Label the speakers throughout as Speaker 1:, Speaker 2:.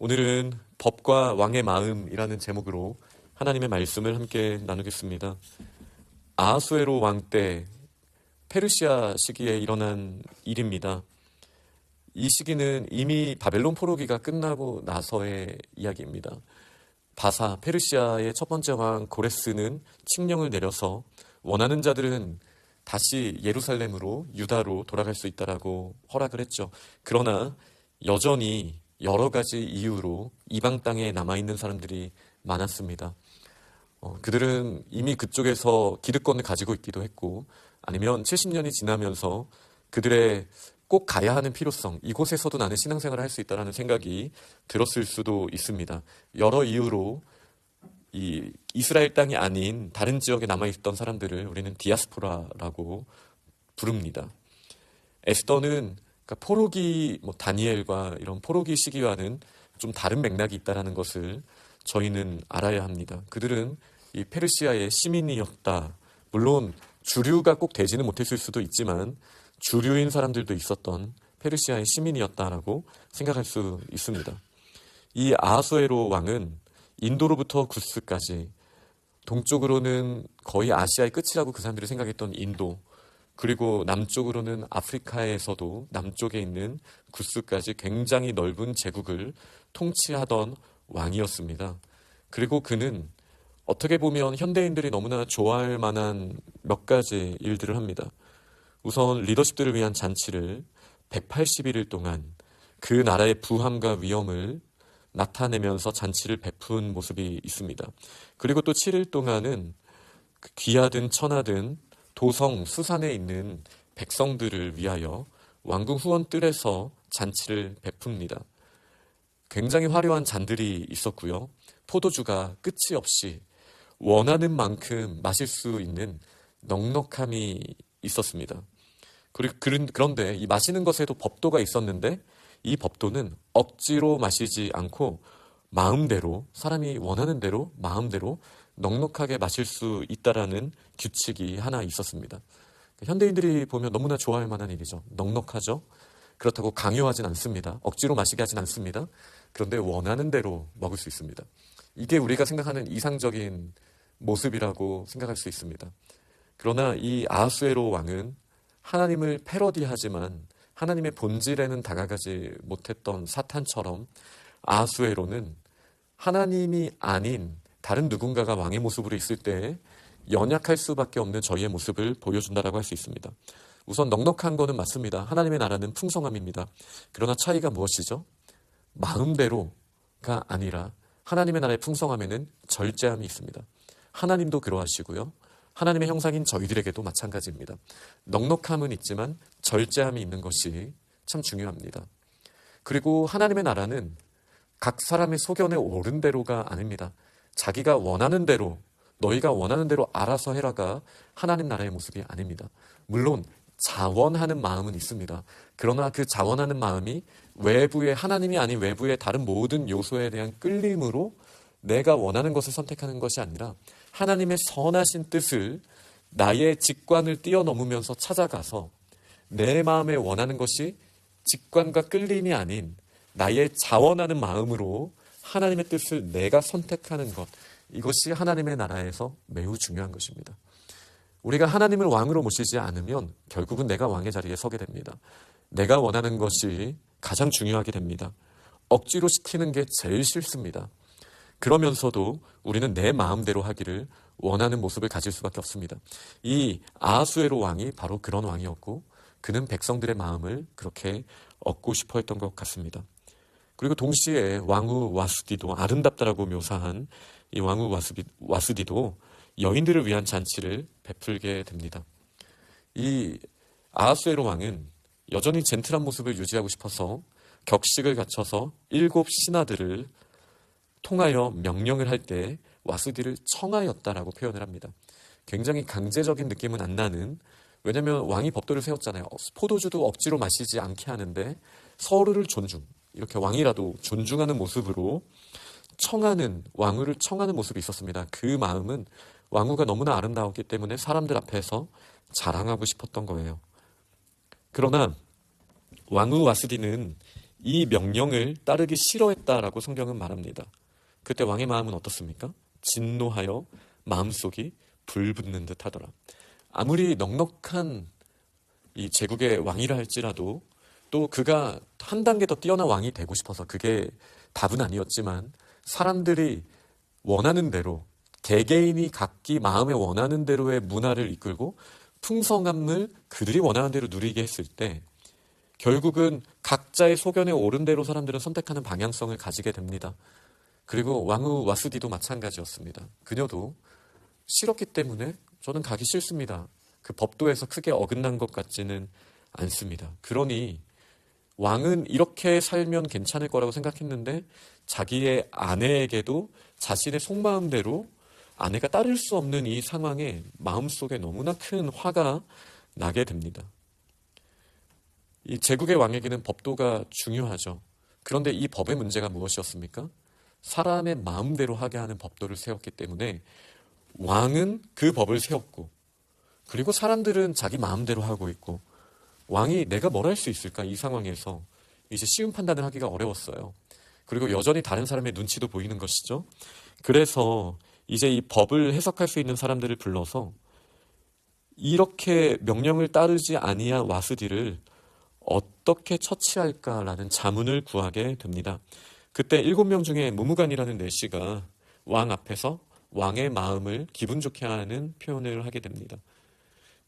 Speaker 1: 오늘은 법과 왕의 마음이라는 제목으로 하나님의 말씀을 함께 나누겠습니다. 아하수에로 왕 때 페르시아 시기에 일어난 일입니다. 이 시기는 이미 바벨론 포로기가 끝나고 나서의 이야기입니다. 바사, 페르시아의 첫 번째 왕 고레스는 칙령을 내려서 원하는 자들은 다시 예루살렘으로 유다로 돌아갈 수 있다라고 허락을 했죠. 그러나 여전히 여러 가지 이유로 이방 땅에 남아있는 사람들이 많았습니다. 그들은 이미 그쪽에서 기득권을 가지고 있기도 했고, 아니면 70년이 지나면서 그들의 꼭 가야 하는 필요성, 이곳에서도 나는 신앙생활을 할 수 있다는 생각이 들었을 수도 있습니다. 여러 이유로 이 이스라엘 땅이 아닌 다른 지역에 남아있던 사람들을 우리는 디아스포라라고 부릅니다. 에스더는 그러니까 포로기 다니엘과 이런 포로기 시기와는 좀 다른 맥락이 있다는 것을 저희는 알아야 합니다. 그들은 이 페르시아의 시민이었다. 물론 주류가 꼭 되지는 못했을 수도 있지만 주류인 사람들도 있었던 페르시아의 시민이었다라고 생각할 수 있습니다. 이 아하수에로 왕은 인도로부터 구스까지, 동쪽으로는 거의 아시아의 끝이라고 그 사람들이 생각했던 인도, 그리고 남쪽으로는 아프리카에서도 남쪽에 있는 구스까지 굉장히 넓은 제국을 통치하던 왕이었습니다. 그리고 그는 어떻게 보면 현대인들이 너무나 좋아할 만한 몇 가지 일들을 합니다. 우선 리더십들을 위한 잔치를 181일 동안 그 나라의 부함과 위엄을 나타내면서 잔치를 베푼 모습이 있습니다. 그리고 또 7일 동안은 귀하든 천하든 도성 수산에 있는 백성들을 위하여 왕궁 후원 뜰에서 잔치를 베풉니다. 굉장히 화려한 잔들이 있었고요. 포도주가 끝이 없이 원하는 만큼 마실 수 있는 넉넉함이 있었습니다. 그런데 이 마시는 것에도 법도가 있었는데 이 법도는 억지로 마시지 않고 마음대로, 사람이 원하는 대로 마음대로 넉넉하게 마실 수 있다라는 규칙이 하나 있었습니다. 현대인들이 보면 너무나 좋아할 만한 일이죠. 넉넉하죠. 그렇다고 강요하진 않습니다. 억지로 마시게 하진 않습니다. 그런데 원하는 대로 먹을 수 있습니다. 이게 우리가 생각하는 이상적인 모습이라고 생각할 수 있습니다. 그러나 이 아하수에로 왕은 하나님을 패러디하지만 하나님의 본질에는 다가가지 못했던 사탄처럼 아하수에로는 하나님이 아닌 다른 누군가가 왕의 모습으로 있을 때 연약할 수밖에 없는 저희의 모습을 보여준다라고 할 수 있습니다. 우선 넉넉한 거는 맞습니다. 하나님의 나라는 풍성함입니다. 그러나 차이가 무엇이죠? 마음대로가 아니라 하나님의 나라의 풍성함에는 절제함이 있습니다. 하나님도 그러하시고요. 하나님의 형상인 저희들에게도 마찬가지입니다. 넉넉함은 있지만 절제함이 있는 것이 참 중요합니다. 그리고 하나님의 나라는 각 사람의 소견에 옳은 대로가 아닙니다. 자기가 원하는 대로, 너희가 원하는 대로 알아서 해라가 하나님 나라의 모습이 아닙니다. 물론 자원하는 마음은 있습니다. 그러나 그 자원하는 마음이 외부의, 하나님이 아닌 외부의 다른 모든 요소에 대한 끌림으로 내가 원하는 것을 선택하는 것이 아니라 하나님의 선하신 뜻을 나의 직관을 뛰어넘으면서 찾아가서 내 마음에 원하는 것이 직관과 끌림이 아닌 나의 자원하는 마음으로 하나님의 뜻을 내가 선택하는 것, 이것이 하나님의 나라에서 매우 중요한 것입니다. 우리가 하나님을 왕으로 모시지 않으면 결국은 내가 왕의 자리에 서게 됩니다. 내가 원하는 것이 가장 중요하게 됩니다. 억지로 시키는 게 제일 싫습니다. 그러면서도 우리는 내 마음대로 하기를 원하는 모습을 가질 수밖에 없습니다. 이 아하수에로 왕이 바로 그런 왕이었고 그는 백성들의 마음을 그렇게 얻고 싶어 했던 것 같습니다. 그리고 동시에 왕후 와수디도, 아름답다라고 묘사한 이 왕후 와수디도 여인들을 위한 잔치를 베풀게 됩니다. 이 아하수에로 왕은 여전히 젠틀한 모습을 유지하고 싶어서 격식을 갖춰서 7 신하들을 통하여 명령을 할 때 와수디를 청하였다라고 표현을 합니다. 굉장히 강제적인 느낌은 안 나는, 왜냐하면 왕이 법도를 세웠잖아요. 포도주도 억지로 마시지 않게 하는데 서로를 존중, 이렇게 왕이라도 존중하는 모습으로 청하는, 왕후를 청하는 모습이 있었습니다. 그 마음은 왕후가 너무나 아름다웠기 때문에 사람들 앞에서 자랑하고 싶었던 거예요. 그러나 왕후 와스디는 이 명령을 따르기 싫어했다라고 성경은 말합니다. 그때 왕의 마음은 어떻습니까? 진노하여 마음속이 불붙는 듯 하더라. 아무리 넉넉한 이 제국의 왕이라 할지라도 또 그가 한 단계 더 뛰어난 왕이 되고 싶어서 그게 답은 아니었지만 사람들이 원하는 대로 개개인이 각기 마음에 원하는 대로의 문화를 이끌고 풍성함을 그들이 원하는 대로 누리게 했을 때 결국은 각자의 소견에 옳은 대로 사람들은 선택하는 방향성을 가지게 됩니다. 그리고 왕후 와스디도 마찬가지였습니다. 그녀도 싫었기 때문에 저는 가기 싫습니다. 그 법도에서 크게 어긋난 것 같지는 않습니다. 그러니 왕은 이렇게 살면 괜찮을 거라고 생각했는데 자기의 아내에게도 자신의 속마음대로 아내가 따를 수 없는 이 상황에 마음속에 너무나 큰 화가 나게 됩니다. 이 제국의 왕에게는 법도가 중요하죠. 그런데 이 법의 문제가 무엇이었습니까? 사람의 마음대로 하게 하는 법도를 세웠기 때문에 왕은 그 법을 세웠고 그리고 사람들은 자기 마음대로 하고 있고 왕이 내가 뭘 할 수 있을까? 이 상황에서 이제 쉬운 판단을 하기가 어려웠어요. 그리고 여전히 다른 사람의 눈치도 보이는 것이죠. 그래서 이제 이 법을 해석할 수 있는 사람들을 불러서 이렇게 명령을 따르지 아니한 와스디를 어떻게 처치할까라는 자문을 구하게 됩니다. 그때 7명 중에 무무간이라는 내시가 왕 앞에서 왕의 마음을 기분 좋게 하는 표현을 하게 됩니다.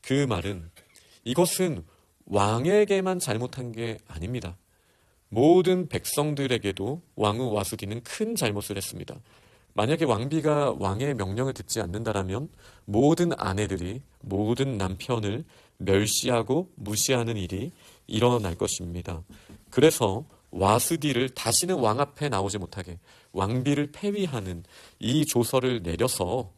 Speaker 1: 그 말은 이것은 왕에게만 잘못한 게 아닙니다. 모든 백성들에게도 왕후 와수디는 큰 잘못을 했습니다. 만약에 왕비가 왕의 명령을 듣지 않는다라면 모든 아내들이 모든 남편을 멸시하고 무시하는 일이 일어날 것입니다. 그래서 와스디를 다시는 왕 앞에 나오지 못하게 왕비를 폐위하는 이 조서를 내려서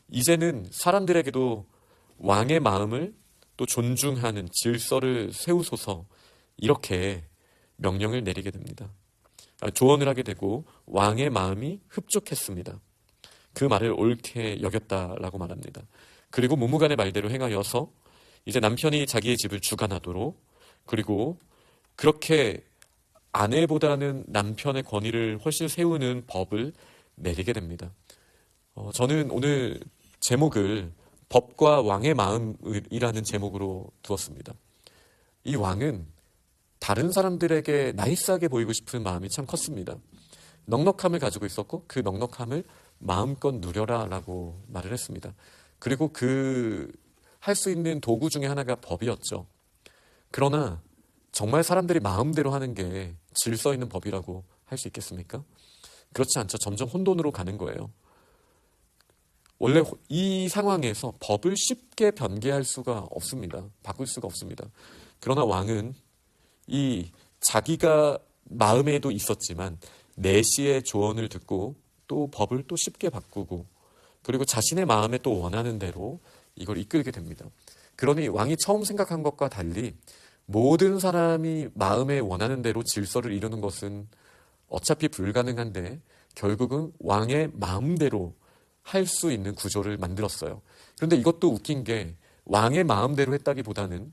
Speaker 1: 이제는 사람들에게도 왕의 마음을 또 존중하는 질서를 세우소서 이렇게 명령을 내리게 됩니다. 조언을 하게 되고 왕의 마음이 흡족했습니다. 그 말을 옳게 여겼다라고 말합니다. 그리고 무무간의 말대로 행하여서 이제 남편이 자기의 집을 주관하도록 그리고 그렇게 아내보다는 남편의 권위를 훨씬 세우는 법을 내리게 됩니다. 저는 오늘 제목을 법과 왕의 마음이라는 제목으로 두었습니다. 이 왕은 다른 사람들에게 나이스하게 보이고 싶은 마음이 참 컸습니다. 넉넉함을 가지고 있었고 그 넉넉함을 마음껏 누려라 라고 말을 했습니다. 그리고 그 할 수 있는 도구 중에 하나가 법이었죠. 그러나 정말 사람들이 마음대로 하는 게 질서 있는 법이라고 할 수 있겠습니까? 그렇지 않죠. 점점 혼돈으로 가는 거예요. 원래 이 상황에서 법을 쉽게 변개할 수가 없습니다. 바꿀 수가 없습니다. 그러나 왕은 이 자기가 마음에도 있었지만 내시의 조언을 듣고 또 법을 또 쉽게 바꾸고 그리고 자신의 마음에 또 원하는 대로 이걸 이끌게 됩니다. 그러니 왕이 처음 생각한 것과 달리 모든 사람이 마음에 원하는 대로 질서를 이루는 것은 어차피 불가능한데 결국은 왕의 마음대로 할 수 있는 구조를 만들었어요. 그런데 이것도 웃긴 게 왕의 마음대로 했다기보다는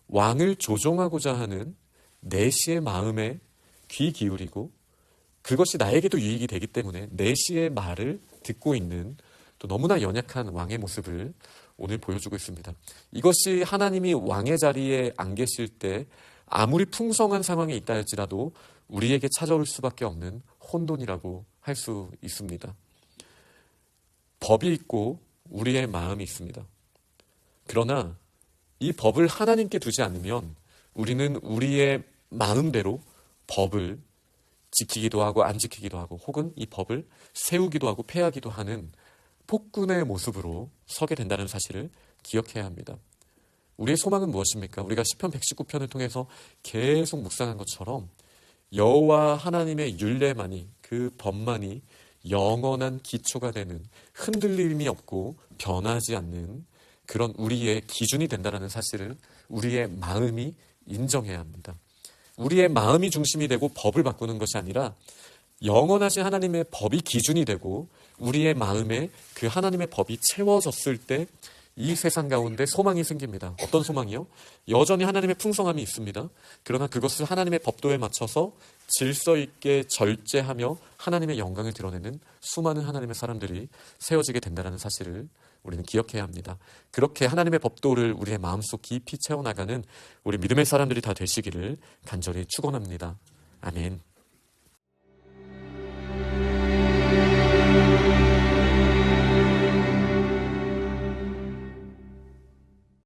Speaker 1: 왕을 조종하고자 하는 내시의 마음에 귀 기울이고 그것이 나에게도 유익이 되기 때문에 내시의 말을 듣고 있는 또 너무나 연약한 왕의 모습을 오늘 보여주고 있습니다. 이것이 하나님이 왕의 자리에 안 계실 때 아무리 풍성한 상황이 있다 할지라도 우리에게 찾아올 수밖에 없는 혼돈이라고 할 수 있습니다. 법이 있고 우리의 마음이 있습니다. 그러나 이 법을 하나님께 두지 않으면 우리는 우리의 마음대로 법을 지키기도 하고 안 지키기도 하고 혹은 이 법을 세우기도 하고 폐하기도 하는 폭군의 모습으로 서게 된다는 사실을 기억해야 합니다. 우리의 소망은 무엇입니까? 우리가 시편 119편을 통해서 계속 묵상한 것처럼 여호와 하나님의 율례만이 그 법만이 영원한 기초가 되는 흔들림이 없고 변하지 않는 그런 우리의 기준이 된다는 사실을 우리의 마음이 인정해야 합니다. 우리의 마음이 중심이 되고 법을 바꾸는 것이 아니라 영원하신 하나님의 법이 기준이 되고 우리의 마음에 그 하나님의 법이 채워졌을 때 이 세상 가운데 소망이 생깁니다. 어떤 소망이요? 여전히 하나님의 풍성함이 있습니다. 그러나 그것을 하나님의 법도에 맞춰서 질서 있게 절제하며 하나님의 영광을 드러내는 수많은 하나님의 사람들이 세워지게 된다는 사실을 우리는 기억해야 합니다. 그렇게 하나님의 법도를 우리의 마음속 깊이 채워나가는 우리 믿음의 사람들이 다 되시기를 간절히 축원합니다. 아멘.